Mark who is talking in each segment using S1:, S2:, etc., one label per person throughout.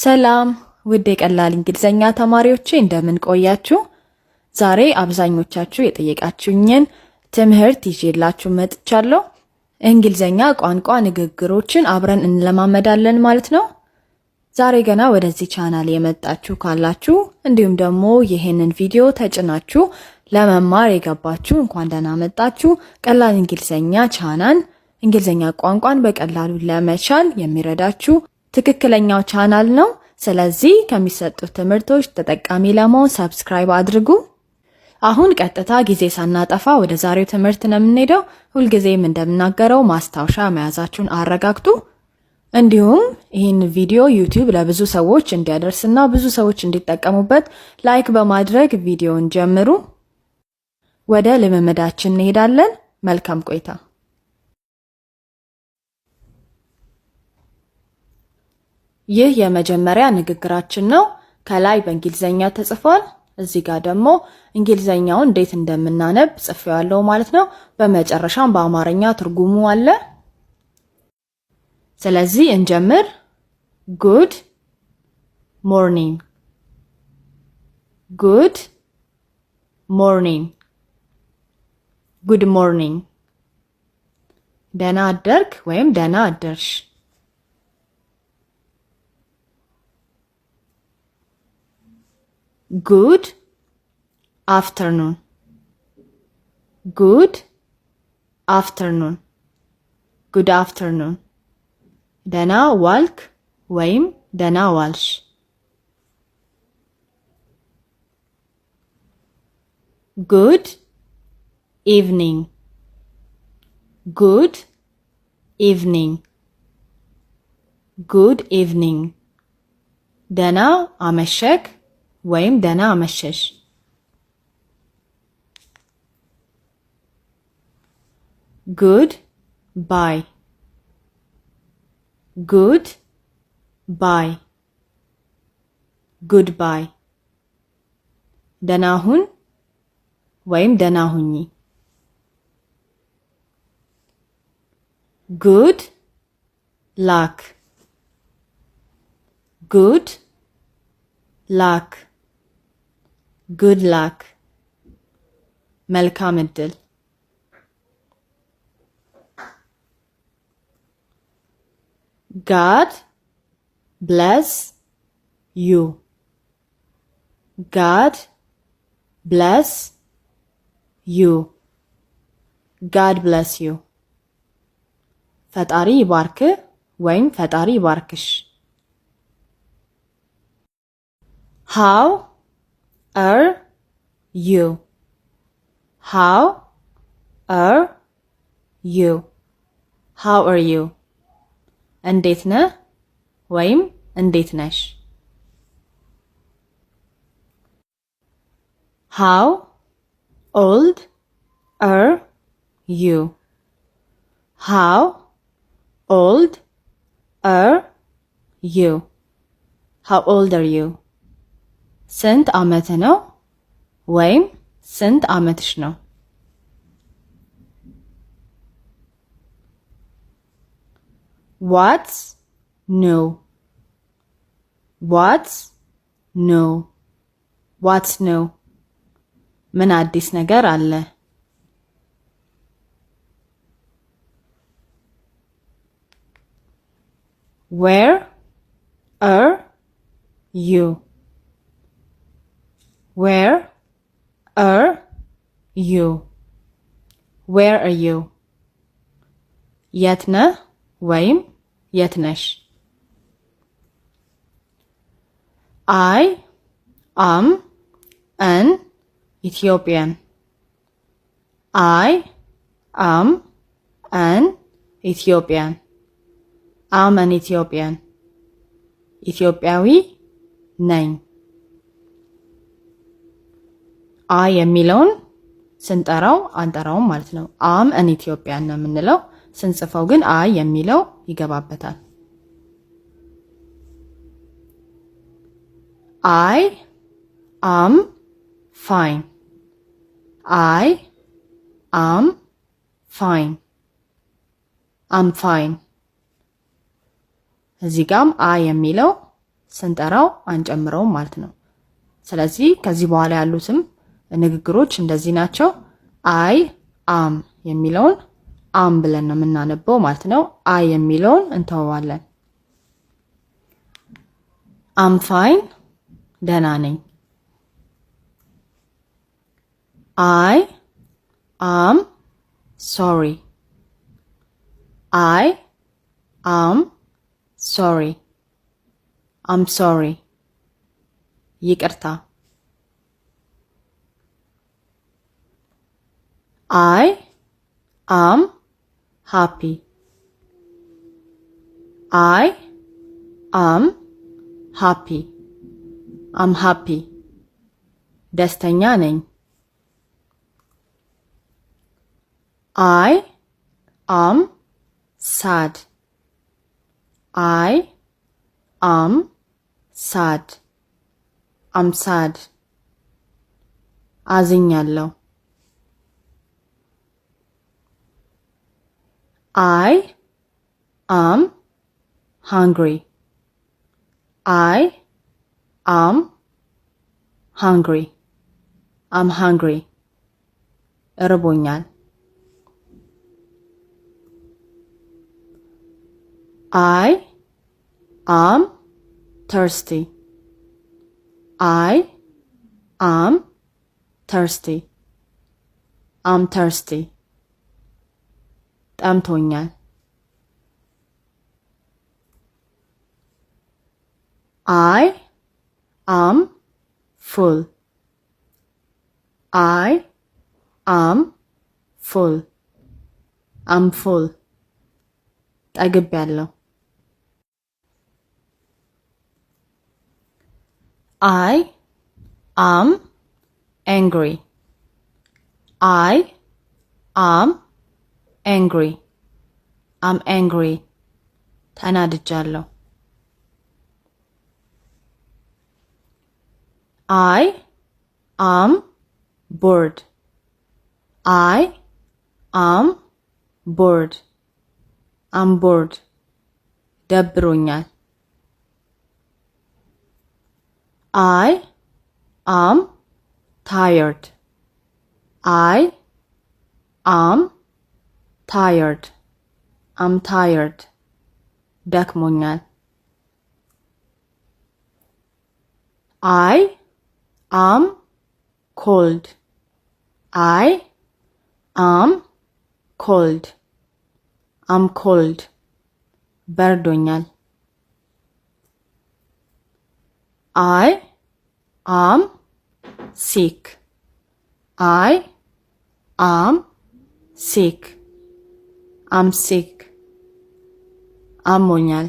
S1: ሰላም ውድ የቀላል እንግሊዘኛ ተማሪዎቼ እንደምን ቆያችሁ? ዛሬ አብዛኞቻችሁ የጠየቃችሁኝን ትምህርት ይዤላችሁ መጥቻለሁ። እንግሊዘኛ ቋንቋ ንግግሮችን አብረን እንለማመዳለን ማለት ነው። ዛሬ ገና ወደዚህ ቻናል የመጣችሁ ካላችሁ እንዲሁም ደግሞ ይሄንን ቪዲዮ ተጭናችሁ ለመማር የገባችሁ እንኳን ደህና መጣችሁ። ቀላል እንግሊዘኛ ቻናል እንግሊዘኛ ቋንቋን በቀላሉ ለመቻል የሚረዳችሁ ትክክለኛው ቻናል ነው። ስለዚህ ከሚሰጡት ትምህርቶች ተጠቃሚ ለመሆን ሰብስክራይብ አድርጉ። አሁን ቀጥታ ጊዜ ሳናጠፋ ወደ ዛሬው ትምህርት ነው የምንሄደው። ሁልጊዜም እንደምናገረው ማስታወሻ መያዛችሁን አረጋግጡ። እንዲሁም ይህን ቪዲዮ ዩቲዩብ ለብዙ ሰዎች እንዲያደርስና ብዙ ሰዎች እንዲጠቀሙበት ላይክ በማድረግ ቪዲዮን ጀምሩ። ወደ ልምምዳችን እንሄዳለን። መልካም ቆይታ። ይህ የመጀመሪያ ንግግራችን ነው። ከላይ በእንግሊዘኛ ተጽፏል። እዚህ ጋር ደግሞ እንግሊዘኛውን እንዴት እንደምናነብ ጽፌዋለሁ ማለት ነው። በመጨረሻም በአማርኛ ትርጉሙ አለ። ስለዚህ እንጀምር። ጉድ ሞርኒንግ፣ ጉድ ሞርኒንግ፣ ጉድ ሞርኒንግ። ደህና አደርክ ወይም ደህና አደርሽ። Good afternoon, good afternoon, good afternoon. ደህና ዋልክ ወይም ደህና ዋልሽ። Good evening, good evening, good evening. ደህና አመሸክ ወይም ደህና አመሸሽ። ጉድ ባይ፣ ጉድ ባይ፣ ጉድ ባይ። ደህና ሁን ወይም ደህና ሁኚ። ጉድ ላክ፣ ጉድ ላክ፣ good luck. መልካም እድል። God bless you, God bless you, God bless you. ፈጣሪ ይባርክ ወይም ፈጣሪ ይባርክሽ። How are you? How are you? How are you? እንዴት ነህ ወይም እንዴት ነሽ። How old are you? How old are you? How old are you? ስንት ዓመት ነው ወይም ስንት ዓመትሽ ነው። What's new? What's new? What's new? ምን አዲስ ነገር አለ። Where are you? Where are you? Where are you? የት ነህ ወይም የት ነሽ። I am an Ethiopian. I am an Ethiopian. I'm an Ethiopian. ኢትዮጵያዊ ነኝ። አይ የሚለውን ስንጠራው አንጠራውም ማለት ነው። አም አን ኢትዮጵያን ነው የምንለው። ስንጽፈው ግን አይ የሚለው ይገባበታል። አይ አም ፋይን፣ አይ አም ፋይን፣ አም ፋይን። እዚህ ጋም አይ የሚለው ስንጠራው አንጨምረውም ማለት ነው። ስለዚህ ከዚህ በኋላ ያሉትም ንግግሮች እንደዚህ ናቸው። አይ አም የሚለውን አም ብለን ነው የምናነበው ማለት ነው። አይ የሚለውን እንተዋለን። አም ፋይን ደህና ነኝ። አይ አም ሶሪ። አይ አም ሶሪ። አም ሶሪ ይቅርታ። አይ አም ሃፒ። አይ አም ሃፒ። አም ሃፒ ደስተኛ ነኝ። አይ አም ሳድ። አይ አም ሳድ። አም ሳድ አዝኛለሁ። አይ አም ሃንግሪ። አይ አም ሃንግሪ። አም ሃንግሪ እርቦኛል። አይ አም thirsty. I am thirsty. I'm thirsty. ጠምቶኛል። I am full. I am full. I'm full. ጠግቤያለሁ። I am angry. I am angry. I'm angry. ተናድጃለሁ። I am bored. I am bored. I'm bored. ደብሮኛል። I am tired. I am tired. I'm tired. ደክሞኛል። I am cold. I am cold. I'm cold. በርዶኛል። I am sick. I am sick. I'm sick. አሞኛል።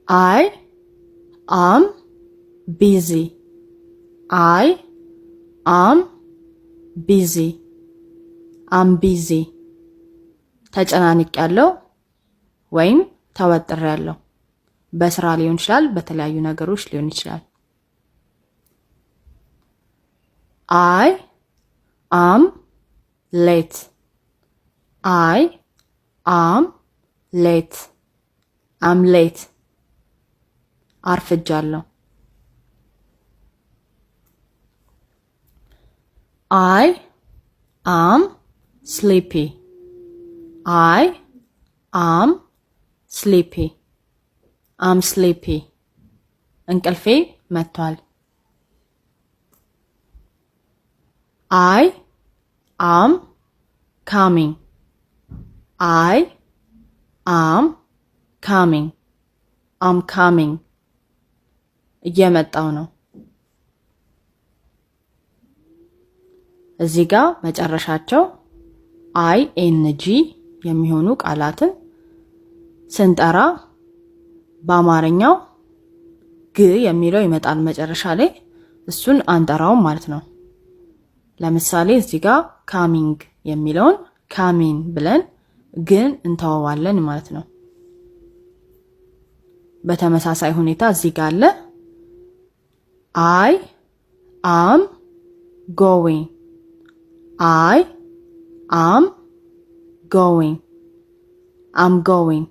S1: I am busy. I am busy. I'm busy. ተጨናንቄያለሁ ወይም ተወጥሬያለሁ። በስራ ሊሆን ይችላል፣ በተለያዩ ነገሮች ሊሆን ይችላል። I am late. I am late. I'm late. አርፍጃለሁ። I am sleepy. I am sleepy. I'm sleepy. እንቅልፌ መጥቷል። I am coming. I am coming. I'm coming. እየመጣው ነው። እዚህ ጋር መጨረሻቸው ing የሚሆኑ ቃላትን ስንጠራ በአማርኛው ግ የሚለው ይመጣል መጨረሻ ላይ። እሱን አንጠራውም ማለት ነው። ለምሳሌ እዚህ ጋር coming የሚለውን coming ብለን ግን እንተዋዋለን ማለት ነው። በተመሳሳይ ሁኔታ እዚህ ጋር አለ I am going. I am going. I'm going.